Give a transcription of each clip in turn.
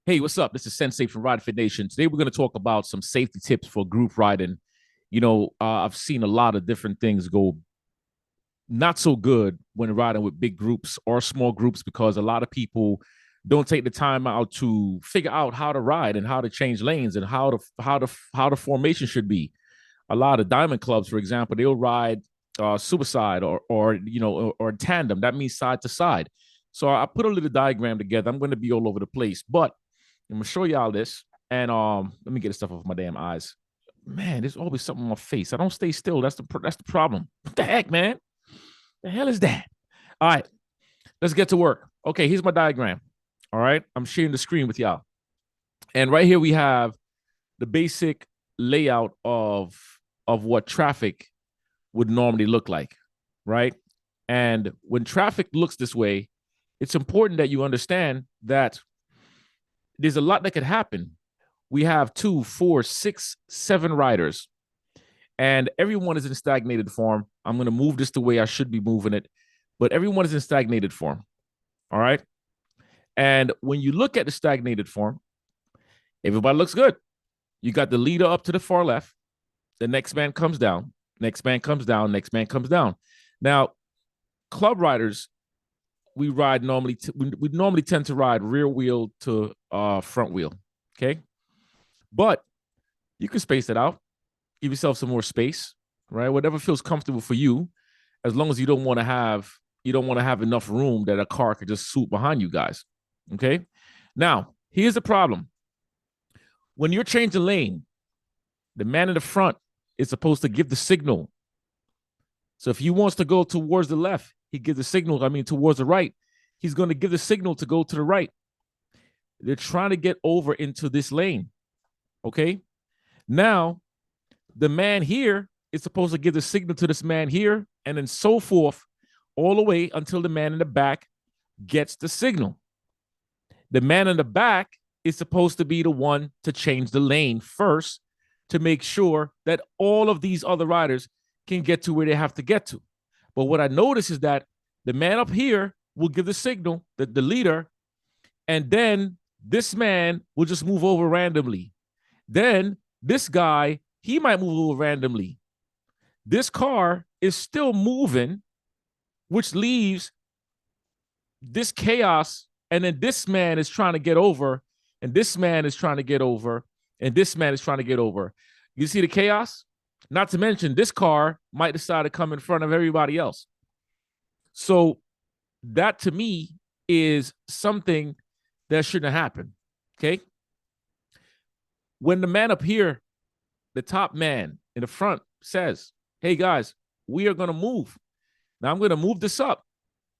Hey, what's up? This is Sensei from Ride Fit Nation. Today we're going to talk about some safety tips for group riding. I've seen a lot of different things go not so good when riding with big groups or small groups because a lot of people don't take the time out to figure out how to ride and how to change lanes and how the formation should be. A lot of diamond clubs, for example, they'll ride suicide or tandem. That means side to side. So I put a little diagram together. I'm going to be all over the place, but I'm gonna show y'all this. And let me get the stuff off my damn eyes. Man, there's always something on my face. I don't stay still. That's the problem. What the heck, man? The hell is that? All right, let's get to work. Okay, here's my diagram. All right, I'm sharing the screen with y'all. And right here we have the basic layout of what traffic would normally look like, right? And when traffic looks this way, it's important that you understand that there's a lot that could happen. We have 2, 4, 6, 7 riders, and everyone is in stagnated form. I'm going to move this the way I should be moving it, but everyone is in stagnated form. All right. And when you look at the stagnated form, everybody looks good. You got the leader up to the far left. The next man comes down. Next man comes down. Next man comes down. Now, club riders, we normally tend to ride rear wheel to front wheel. Okay. But you can space it out, give yourself some more space, right? Whatever feels comfortable for you, as long as you don't want to have enough room that a car could just swoop behind you guys. Okay. Now, here's the problem. When you're changing lane, the man in the front is supposed to give the signal. So if he wants to go towards the left, he gives the signal. Towards the right, he's going to give the signal to go to the right. They're trying to get over into this lane. Okay. Now, the man here is supposed to give the signal to this man here, and then so forth, all the way until the man in the back gets the signal. The man in the back is supposed to be the one to change the lane first to make sure that all of these other riders can get to where they have to get to. But what I notice is that the man up here will give the signal, the leader, and then this man will just move over randomly. Then this guy, he might move over randomly. This car is still moving, which leaves this chaos. And then this man is trying to get over, and this man is trying to get over, and this man is trying to get over. You see the chaos? Not to mention, this car might decide to come in front of everybody else. So that to me is something that shouldn't happen. Okay. When the man up here, the top man in the front says, hey guys, we are going to move. Now I'm going to move this up.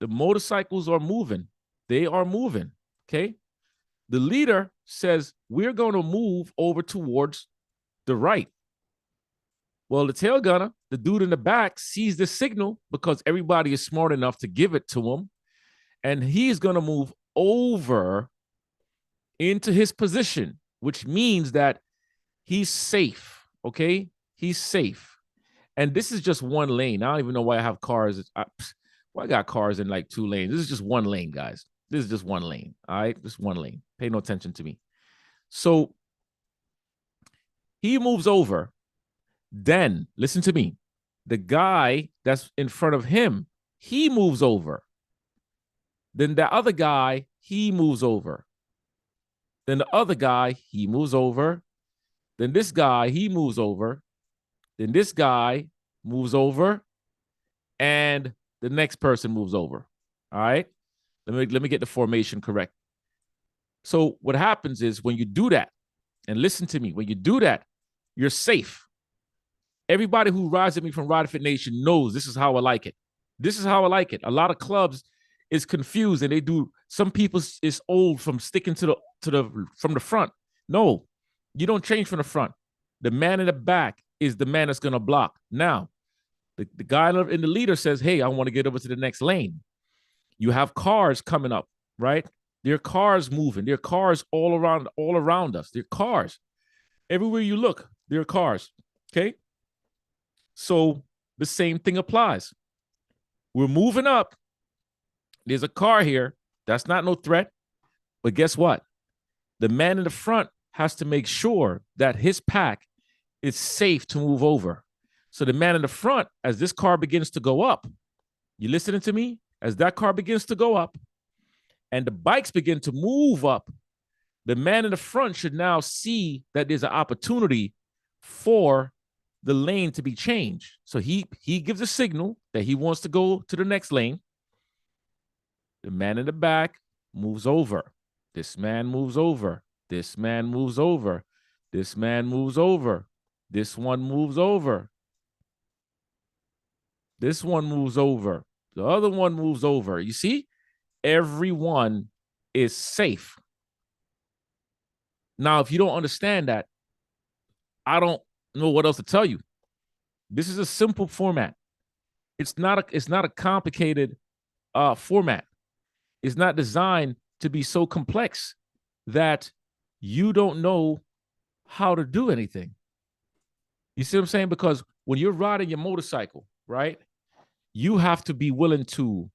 The motorcycles are moving. They are moving. Okay. The leader says, we're going to move over towards the right. Well, the tail gunner, the dude in the back, sees the signal because everybody is smart enough to give it to him. And he's going to move over into his position, which means that he's safe. Okay. He's safe. And this is just one lane. I don't even know why I have cars. Why I got cars in like 2 lanes. This is just one lane, guys. This is just one lane. All right. Just one lane. Pay no attention to me. So he moves over. Then listen to me. The guy that's in front of him, he moves over. Then the other guy, he moves over. Then the other guy, he moves over. Then this guy, he moves over. Then this guy moves over. And the next person moves over. All right. Let me get the formation correct. So what happens is when you do that, and listen to me, when you do that, you're safe. Everybody who rides with me from Ride Fit Nation knows this is how I like it. This is how I like it. A lot of clubs is confused, and they do. Some people is old from sticking to the from the front. No, you don't change from the front. The man in the back is the man that's going to block. Now, the guy in the leader says, hey, I want to get over to the next lane. You have cars coming up, right? There are cars moving. There are cars all around us. There are cars. Everywhere you look, there are cars. Okay. So the same thing applies. We're moving up. There's a car here. That's not no threat. But guess what? The man in the front has to make sure that his pack is safe to move over. So the man in the front, as this car begins to go up, you listening to me? As that car begins to go up and the bikes begin to move up, the man in the front should now see that there's an opportunity for the lane to be changed. So he gives a signal that he wants to go to the next lane. The man in the back moves over. This man moves over. This man moves over. This man moves over. This one moves over. This one moves over. The other one moves over. You see, everyone is safe. Now, if you don't understand that, I don't know what else to tell you. This is a simple format. It's not a complicated format. It's not designed to be so complex that you don't know how to do anything. You see what I'm saying? Because when you're riding your motorcycle, right, you have to be willing to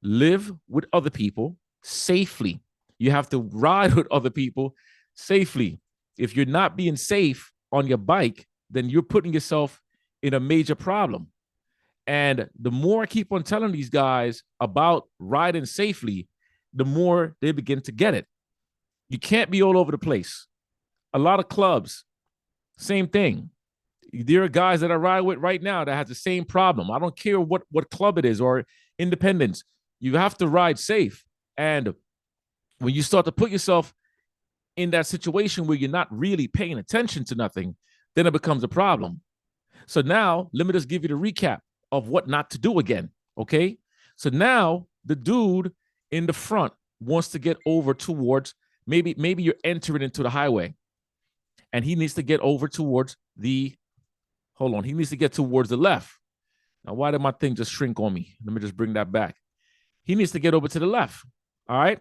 live with other people safely. You have to ride with other people safely. If you're not being safe on your bike, then you're putting yourself in a major problem. And the more I keep on telling these guys about riding safely, the more they begin to get it. You can't be all over the place. A lot of clubs, same thing. There are guys that I ride with right now that has the same problem. I don't care what club it is or independence. You have to ride safe. And when you start to put yourself in that situation where you're not really paying attention to nothing, then it becomes a problem. So now, let me just give you the recap of what not to do again, okay? So now the dude in the front wants to get over towards, maybe you're entering into the highway, and he needs to get over towards he needs to get towards the left. Now, why did my thing just shrink on me? Let me just bring that back. He needs to get over to the left, all right?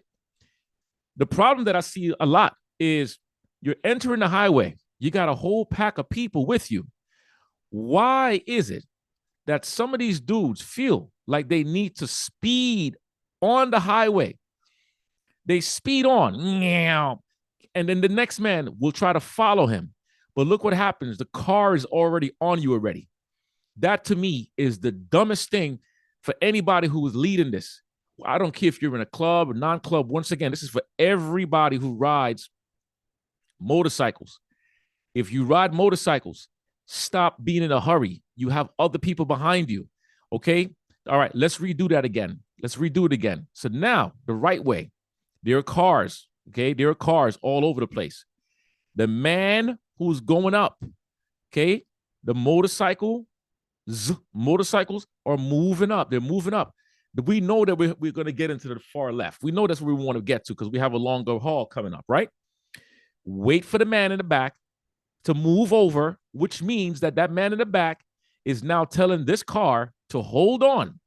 The problem that I see a lot is you're entering the highway. You got a whole pack of people with you. Why is it that some of these dudes feel like they need to speed on the highway? They speed on, and then the next man will try to follow him. But look what happens. The car is already on you already. That, to me, is the dumbest thing for anybody who is leading this. I don't care if you're in a club or non-club. Once again, this is for everybody who rides motorcycles. If you ride motorcycles, stop being in a hurry. You have other people behind you, okay? All right, let's redo that again. Let's redo it again. So now, the right way, there are cars, okay? There are cars all over the place. The man who's going up, okay? The motorcycles are moving up. They're moving up. We know that we're going to get into the far left. We know that's where we want to get to because we have a longer haul coming up, right? Wait for the man in the back to move over, which means that man in the back is now telling this car to hold on.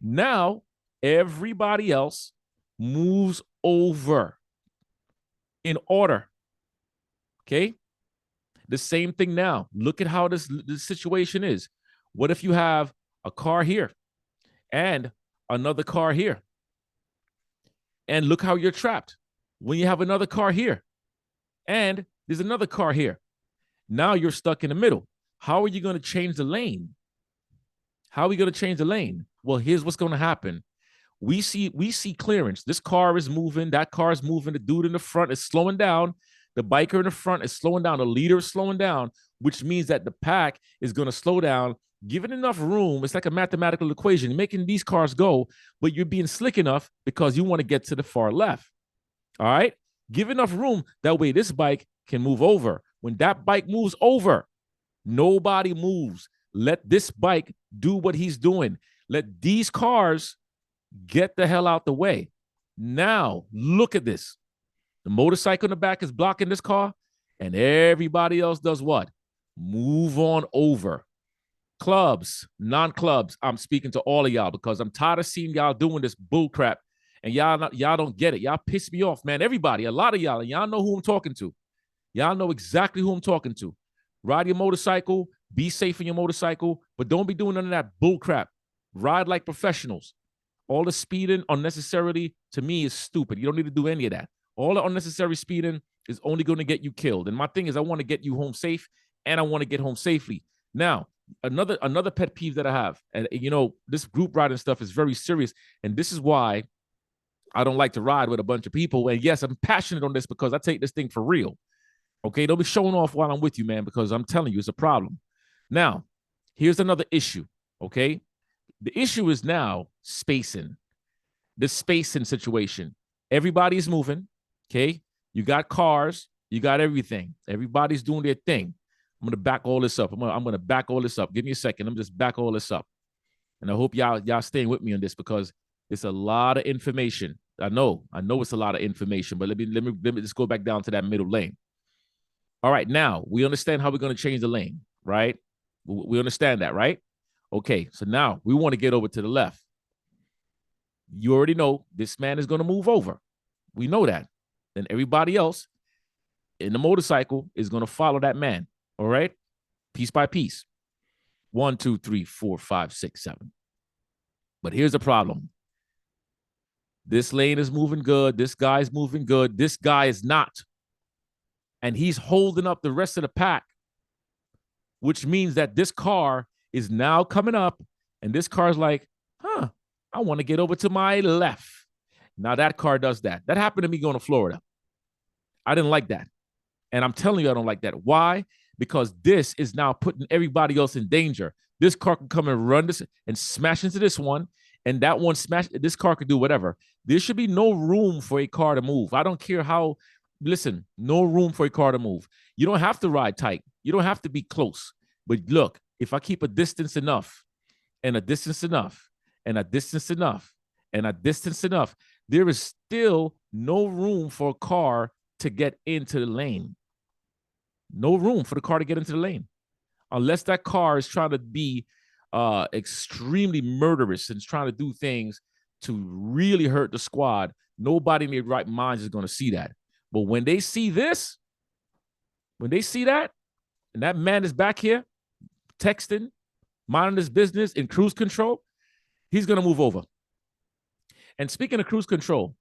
Now, everybody else moves over in order, okay? The same thing now. Look at how this situation is. What if you have a car here and another car here? And look how you're trapped when you have another car here and there's another car here. Now you're stuck in the middle. How are you going to change the lane? How are we going to change the lane? Well, here's what's going to happen. We see clearance. This car is moving. That car is moving. The dude in the front is slowing down. The biker in the front is slowing down. The leader is slowing down, which means that the pack is going to slow down. Give it enough room. It's like a mathematical equation. You're making these cars go, but you're being slick enough because you want to get to the far left. All right? Give enough room. That way this bike can move over. When that bike moves over, nobody moves. Let this bike do what he's doing. Let these cars get the hell out the way. Now, look at this. The motorcycle in the back is blocking this car, and everybody else does what? Move on over. Clubs, non-clubs, I'm speaking to all of y'all because I'm tired of seeing y'all doing this bull crap, and y'all don't get it. Y'all piss me off, man. Everybody, a lot of y'all, and y'all know who I'm talking to. Y'all know exactly who I'm talking to. Ride your motorcycle, be safe in your motorcycle, but don't be doing none of that bull crap. Ride like professionals. All the speeding unnecessarily, to me, is stupid. You don't need to do any of that. All the unnecessary speeding is only going to get you killed. And my thing is, I want to get you home safe, and I want to get home safely. Now, another pet peeve that I have, and this group riding stuff is very serious, and this is why I don't like to ride with a bunch of people. And yes, I'm passionate on this because I take this thing for real. Okay, don't be showing off while I'm with you, man, because I'm telling you, it's a problem. Now, here's another issue. Okay, the issue is now spacing. The spacing situation. Everybody's moving. Okay, you got cars, you got everything. Everybody's doing their thing. I'm gonna back all this up. I'm gonna back all this up. Give me a second. I'm just back all this up, and I hope y'all staying with me on this because it's a lot of information. I know it's a lot of information, but let me just go back down to that middle lane. All right, now we understand how we're gonna change the lane, right? We understand that, right? Okay, so now we want to get over to the left. You already know this man is gonna move over. We know that. Then everybody else in the motorcycle is gonna follow that man. All right, piece by piece. 1, 2, 3, 4, 5, 6, 7. But here's the problem. This lane is moving good. This guy's moving good. This guy is not. And he's holding up the rest of the pack, which means that this car is now coming up, and this car's like, I want to get over to my left. Now that car does that. That happened to me going to Florida. I didn't like that. And I'm telling you, I don't like that. Why? Because this is now putting everybody else in danger. This car can come and run this and smash into this one, and that one smash. This car could do whatever. There should be no room for a car to move. I don't care how. Listen, no room for a car to move. You don't have to ride tight. You don't have to be close. But look, if I keep a distance enough, and a distance enough, and a distance enough, and a distance enough, there is still no room for a car to get into the lane. No room for the car to get into the lane. Unless that car is trying to be extremely murderous and is trying to do things to really hurt the squad, nobody in their right mind is going to see that. But when they see this, when they see that, and that man is back here texting, minding his business in cruise control, he's going to move over. And speaking of cruise control,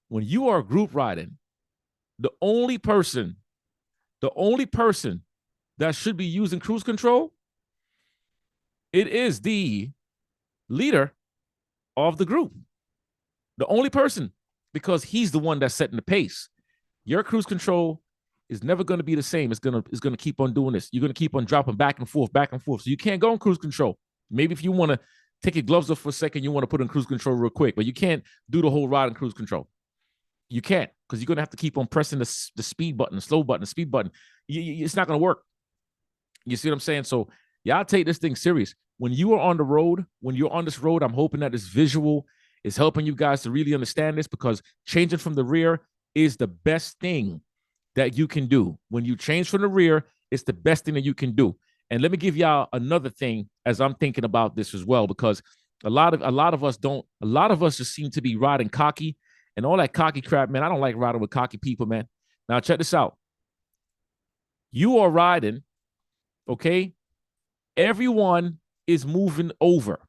when you are group riding, the only person that should be using cruise control, it is the leader of the group. The only person, because he's the one that's setting the pace. Your cruise control is never going to be the same. It's going to keep on doing this. You're going to keep on dropping back and forth. So you can't go on cruise control. Maybe if you want to take your gloves off for a second, you want to put in cruise control real quick, but you can't do the whole ride in cruise control. You can't, because you're going to have to keep on pressing the speed button, the slow button, the speed button. It's not going to work. You see what I'm saying? So y'all take this thing serious. When you are on the road, when you're on this road, I'm hoping that this visual is helping you guys to really understand this, because changing from the rear is the best thing that you can do. When you change from the rear, it's the best thing that you can do. And let me give y'all another thing as I'm thinking about this as well, because a lot of us just seem to be riding cocky and all that cocky crap, man. I don't like riding with cocky people, man. Now check this out. You are riding, okay? Everyone is moving over.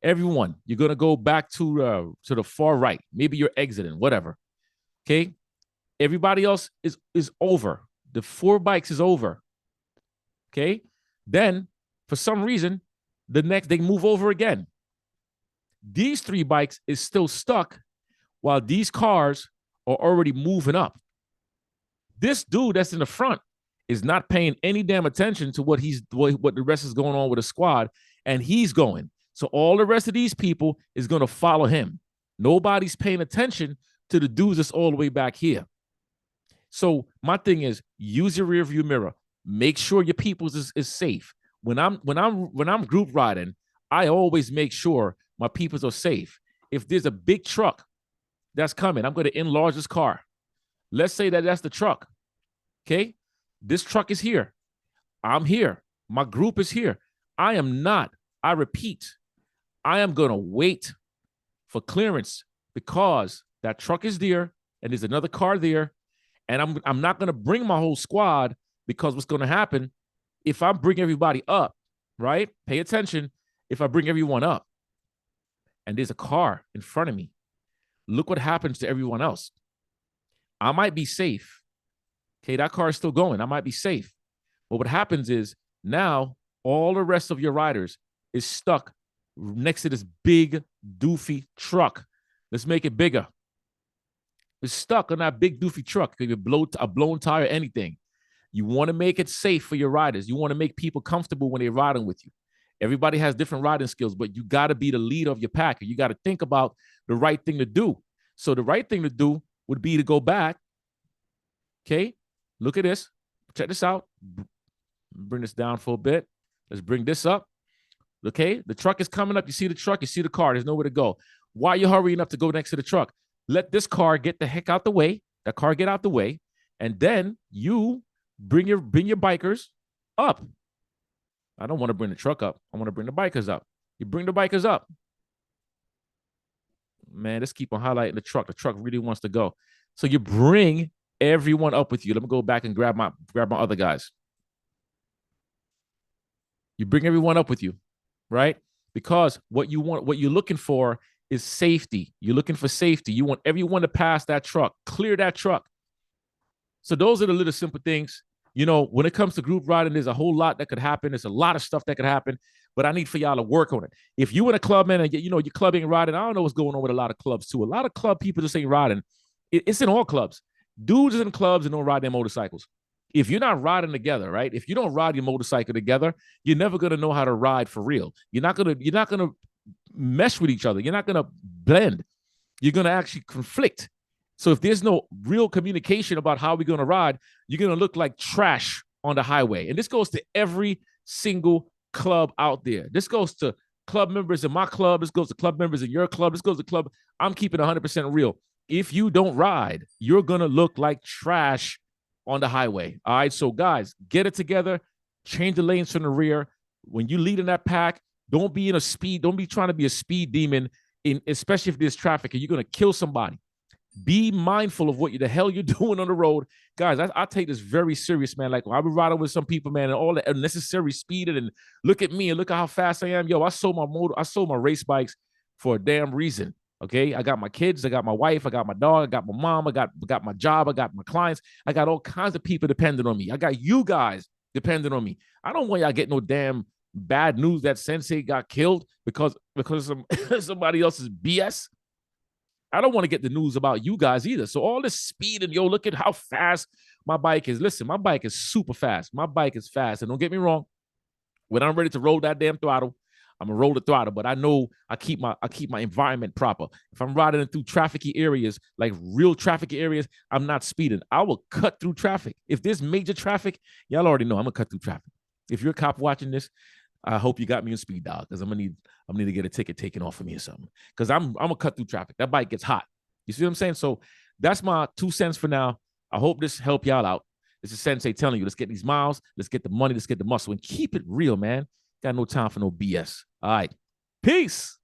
Everyone, you're gonna go back to the far right. Maybe you're exiting, whatever. Okay, everybody else is over. The 4 bikes is over. Okay, then for some reason, the next they move over again. These 3 bikes is still stuck, while these cars are already moving up. This dude that's in the front is not paying any damn attention to what the rest is going on with the squad, and he's going. So all the rest of these people is going to follow him. Nobody's paying attention to the dudes that's all the way back here. So my thing is, use your rear view mirror. Make sure your people's is safe. When I'm group riding, I always make sure my people's are safe. If there's a big truck that's coming, I'm going to enlarge this car. Let's say that's the truck. Okay, this truck is here. I'm here. My group is here. I repeat, I am going to wait for clearance, because that truck is there and there's another car there. And I'm not going to bring my whole squad, because what's going to happen if I bring everybody up, right? Pay attention. If I bring everyone up and there's a car in front of me, look what happens to everyone else. I might be safe. Okay, that car is still going. I might be safe. But what happens is now all the rest of your riders is stuck next to this big doofy truck. Let's make it bigger. It's stuck on that big doofy truck. It could blow a blown tire, anything. You want to make it safe for your riders. You want to make people comfortable when they're riding with you. Everybody has different riding skills, but you got to be the leader of your pack. You got to think about the right thing to do. So the right thing to do would be to go back. Okay, look at this. Check this out. Bring this down for a bit. Let's bring this up. Okay, the truck is coming up. You see the truck, you see the car. There's nowhere to go. Why are you hurrying up to go next to the truck? Let this car get the heck out the way. That car get out the way, and then you bring your bikers up. I don't want to bring the truck up. I want to bring the bikers up. You bring the bikers up. Man, let's keep on highlighting the truck. The truck really wants to go. So you bring everyone up with you. Let me go back and grab my other guys. You bring everyone up with you, right? Because what you're looking for is safety. You're looking for safety. You want everyone to pass that truck, clear that truck. So those are the little simple things. You know, when it comes to group riding, there's a whole lot that could happen. There's a lot of stuff that could happen, but I need for y'all to work on it. If you in a club, man, and you know, your club ain't riding, I don't know what's going on with a lot of clubs too. A lot of club people just ain't riding. It's in all clubs. Dudes in clubs and don't ride their motorcycles. If you're not riding together, right? If you don't ride your motorcycle together, you're never gonna know how to ride for real. You're not gonna mesh with each other. You're not gonna blend. You're gonna actually conflict. So if there's no real communication about how we're gonna ride, you're gonna look like trash on the highway. And this goes to every single club out there. This goes to club members in my club. This goes to club members in your club. This goes to club. I'm keeping 100% real. If you don't ride, you're gonna look like trash on the highway. All right. So guys, get it together, change the lanes from the rear. When you lead in that pack, don't be trying to be a speed demon, especially if there's traffic and you're gonna kill somebody. Be mindful of what the hell you're doing on the road. Guys, I take this very serious, man. Like I've been riding with some people, man, and all the unnecessary speeding, and look at me and look at how fast I am. Yo, I sold my race bikes for a damn reason. Okay, I got my kids, I got my wife, I got my dog, I got my mom, I got my job, I got my clients, I got all kinds of people depending on me. I got you guys depending on me. I don't want y'all get no damn bad news that Sensei got killed because of somebody else's BS. I don't want to get the news about you guys either. So all this speed and yo, look at how fast my bike is. Listen, my bike is super fast. My bike is fast, and don't get me wrong. When I'm ready to roll that damn throttle, I'm gonna roll the throttle, but I know I keep my environment proper. If I'm riding through trafficy areas, like real traffic areas, I'm not speeding. I will cut through traffic. If there's major traffic, y'all already know I'm gonna cut through traffic. If you're a cop watching this, I hope you got me on speed dial because I'm gonna need to get a ticket taken off of me or something. Because I'm gonna cut through traffic. That bike gets hot. You see what I'm saying? So that's my 2 cents for now. I hope this helped y'all out. This is Sensei telling you, let's get these miles, let's get the money, let's get the muscle, and keep it real, man. Got no time for no BS. All right. Peace.